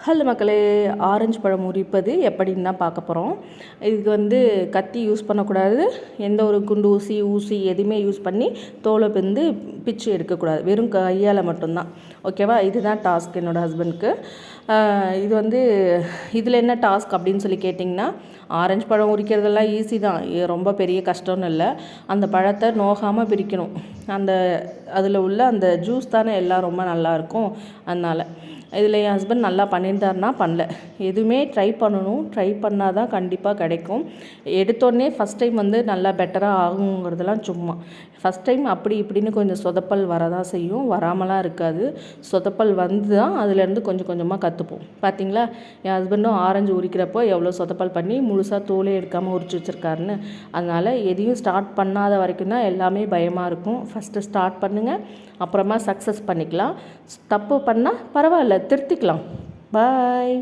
Hello மக்களே, orange பழம் உரிப்பது எப்படின்னு தான் பார்க்க போகிறோம். இதுக்கு கத்தி யூஸ் பண்ணக்கூடாது, எந்த ஒரு குண்டு ஊசி எதுவுமே யூஸ் பண்ணி தோலை பிச்சு எடுக்கக்கூடாது, வெறும் கையால் மட்டும்தான். ஓகேவா? இதுதான் டாஸ்க் என்னோடய ஹஸ்பண்டுக்கு. இது இதில் என்ன டாஸ்க் அப்படின்னு சொல்லி கேட்டிங்கன்னா, ஆரஞ்சு பழம் உரிக்கிறதெல்லாம் ஈஸி தான், ரொம்ப பெரிய கஷ்டம்னு இல்லை. அந்த பழத்தை நோகாமல் பிரிக்கணும். அதில் உள்ள அந்த ஜூஸ் தானே எல்லாம் ரொம்ப நல்லாயிருக்கும். அதனால் இதில் என் ஹஸ்பண்ட் நல்லா பண்ணியிருந்தாருன்னா பண்ணல, எதுவுமே ட்ரை பண்ணணும். ட்ரை பண்ணால் தான் கண்டிப்பாக கிடைக்கும். எடுத்தோடனே ஃபஸ்ட் டைம் நல்லா பெட்டராக ஆகுங்கிறதுலாம் சும்மா. ஃபஸ்ட் டைம் அப்படி இப்படின்னு கொஞ்சம் சொதப்பல் வரதான் செய்யும், வராமலாம் இருக்காது. சொதப்பல் தான் அதுலேருந்து கொஞ்சம் கொஞ்சமாக கற்றுப்போம். பார்த்திங்களா, என் ஹஸ்பண்டும் ஆரஞ்சு உரிக்கிறப்போ எவ்வளோ சொதப்பல் பண்ணி முழுசாக தோலே எடுக்காமல் உரிச்சு வச்சுருக்காருன்னு. அதனால் எதையும் ஸ்டார்ட் பண்ணாத வரைக்கும் தான் எல்லாமே பயமாக இருக்கும். ஃபஸ்ட்டு ஸ்டார்ட் பண்ணுங்கள், அப்புறமா சக்ஸஸ் பண்ணிக்கலாம். தப்பு பண்ணால் பரவாயில்ல, திருத்திக்கலாம். பாய்.